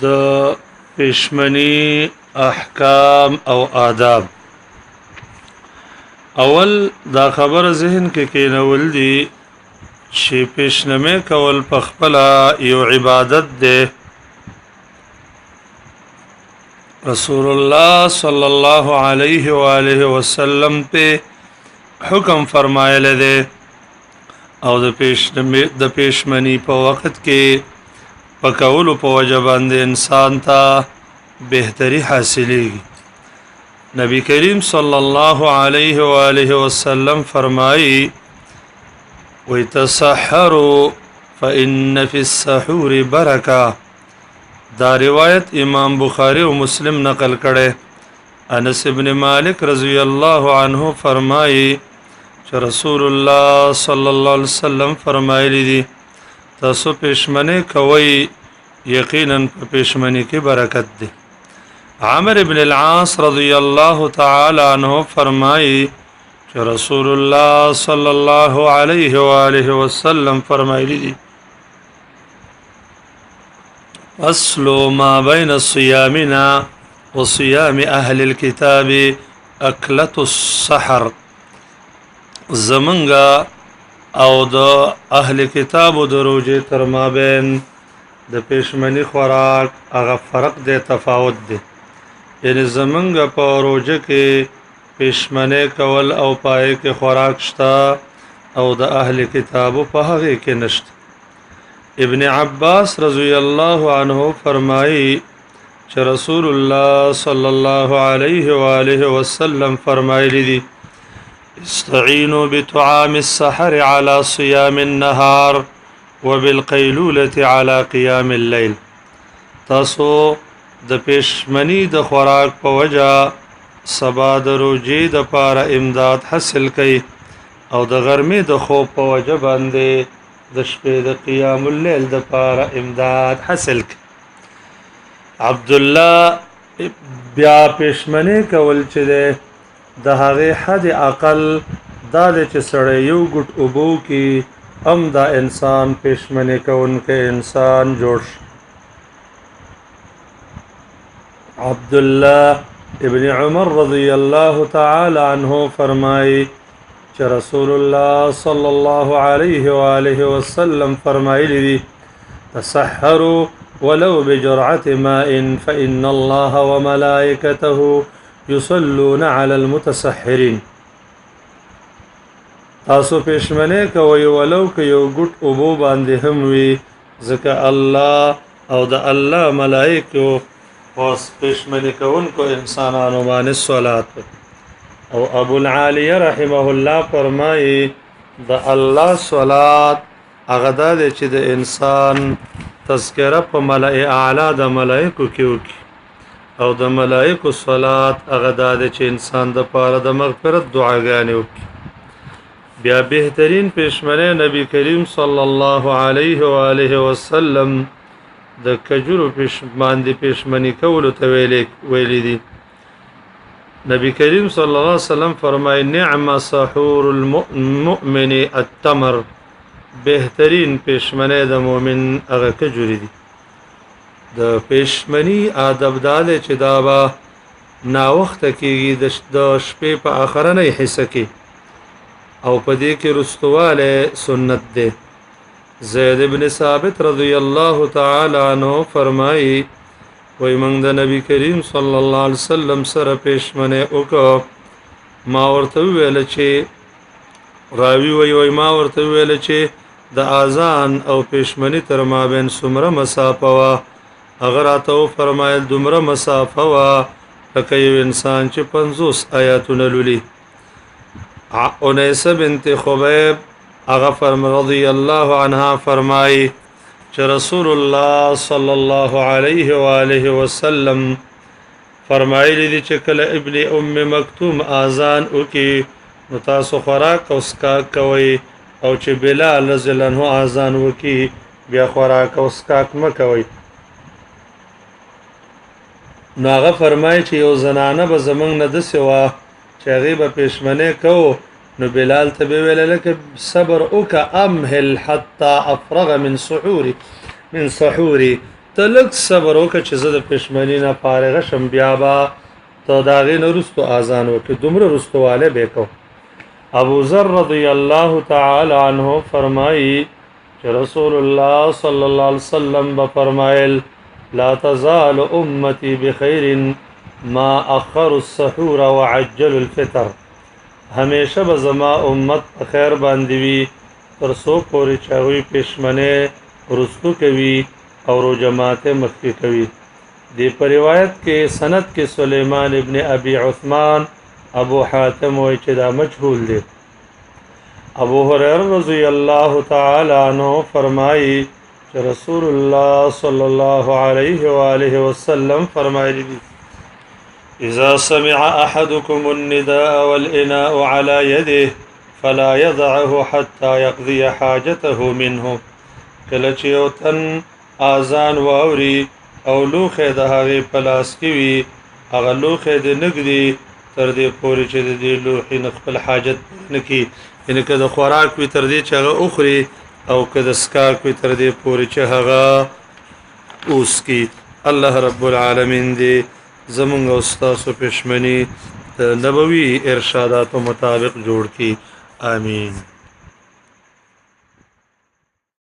د پېشمني احکام او آداب. اول دا خبر ذهن کې کېنول دي چې پېشنمه کول په خپل یو عبادت ده. رسول الله صلی الله علیه و آله وسلم په حکم فرمایله ده او د پېشمنی په وخت کې پکولو په وجه باندې انسان ته بهتري حاصلېږي. نبی کریم صلی الله علیه و آله وسلم فرمایي وَتَسَحَّرُوا فَإِنَّ فِي السَّحُورِ بَرَكَةً. دا روایت امام بخاری او مسلم نقل کړي. انس ابن مالک رضی الله عنه فرمایي چې رسول الله صلی الله علیه وسلم فرمایلی دي تاسو پېشمنه کوي یقینا په پېشمنه کې برکت ده. عامر ابن العاص رضی الله تعالی عنہ فرمایي چې رسول الله صلی الله علیه و آله وسلم فرمایلی دي اصل ما بین صيامنا وصيام اهل الكتاب اکلۃ السحر. زمنګا او د اهل کتاب د روزه تر مابین د پېشمنی خوراک هغه فرق دی، تفاوت دی. یعنی زمنګ په روزه کې پېشمنه کول او پای کې خوراک شته او د اهل کتاب په هغه کې نشته. ابن عباس رضی الله عنه فرمایي چې رسول الله صلی الله علیه و آله وسلم فرمایلی دي استعینوا بطعام السحر على صيام النهار وبالقيلولة على قيام الليل. تاسو د پېشمنی د خوراک په وجه سبا د روزې د پاره امداد حاصل کړئ او د غرمې د خوب په وجه باندې د شپې د قیام الليل د پاره امداد حاصل کړئ. عبد الله بیا پېشمنی کول چې د هغه حد عقل دا چې سړی یو ګټ اوبو کې هم دا انسان پېشمنی کوونکی انسان جوړ. عبد الله ابن عمر رضی الله تعالی عنہ فرمایي چې رسول الله صلی الله علیه و آله وسلم فرمایلی دي تسحروا ولو بجرعة ماء فإن الله وملائكته يصلون على المتسحرين. تاسو پېشمنه کوي ولو که یو ګټ اوبو باندې هم وي ځکه الله او د الله ملائکه اوس پېشمنه کوونکو انسانانو باندې صلات. او ابو العالیه رحمه الله فرمایي د الله صلات هغه د چې د انسان تذکره په ملائ اعلی د ملائکه کې وکي او د ملائکه صلات هغه د چې انسان د پاره د مغفرت دعاګانې وکي. بیا بهترین پېشمنه نبی کریم صلی الله علیه و آله وسلم د کجورو پېشمنی کولو ته ویلي دي. نبی کریم صلی الله علیه وسلم فرمایي نعم سحور المؤمن التمر. بهترین پېشمنه د مؤمن هغه کجوري دي. د پېشمنی آداب داله چې دا با نا وخت کېږي د شپې په اخرنۍ حصہ کې او په دې کې رستواله سنت ده. زید ابن ثابت رضی الله تعالی عنہ فرمایي وای موږ د نبی کریم صلی الله علیه وسلم سره پېشمنه وکړه. ما ورته ویل چې راوی وای ما ورته ویل چې د اذان او پېشمنی تر مابین څومره مسافه وا. اگر راته فرمایل دومره مسافه وا لکه یو انسان چې 50 آیاتونه لولي. انیسه بنت خبیب اغفر رضی الله عنها فرمایي چې رسول الله صلی الله علیه و آله وسلم فرمایلی دي چې کله ابن ام مکتوم اذان وکي نو تاسو خوراک او اسکاک کوي او چې بلال رضی الله عنه اذان وکي بیا خوراک او اسکاک مکوي. نو هغه فرمایي چې یو زنانه به زمنګ نه د سوا چې هغه به پېشمنه کو نو بلال ته ویل لکه صبر وک امهل حتى افرغ من سحوري تلک صبر وکړه چې زه د پښمنۍ نه فارغه شم بیا به ته د هغې نه وروستو اذان وکړې دومره وروستوالی به یې کو ابو ذر رضی الله تعالی عنه فرمایي چې رسول الله صلی الله علیه وسلم به فرمایل لا تزال امتی بخیر ما اخر السحور وعجل الفطر همیشه به زما امت په خیر باندې وي تر څو پورې چې هغوی پښمنۍ وروستو کوي او روژه ماتې مخکې کوي دی په روایت کې سند کې سلیمان ابن ابي عثمان ابو حاتم وایي چې دا مجهول دی ابو هريره رضی الله تعالی عنه فرمایي چې رسول الله صلی الله علیه و آله وسلم فرمایلی دي اذا سمع احدكم النداء والاناء على يده فلا يضعه حتى يقضي حاجته منه کله چې یو تن اذان واوري او لوخه د هغې په لاس کې وي هغه لوخه دې نږدي تر دې پورې چې د دې لوښي نه خپل حاجت نه کړي یعنې که د خوراک وي تر دې چې هغه وخوري او که د څښاک وي تر دې پورې چې هغه وڅښي الله رب العالمین دې زمونږ او ستاسو پښمني د نبوي ارشاداتو مطابق جوړ کړي آمین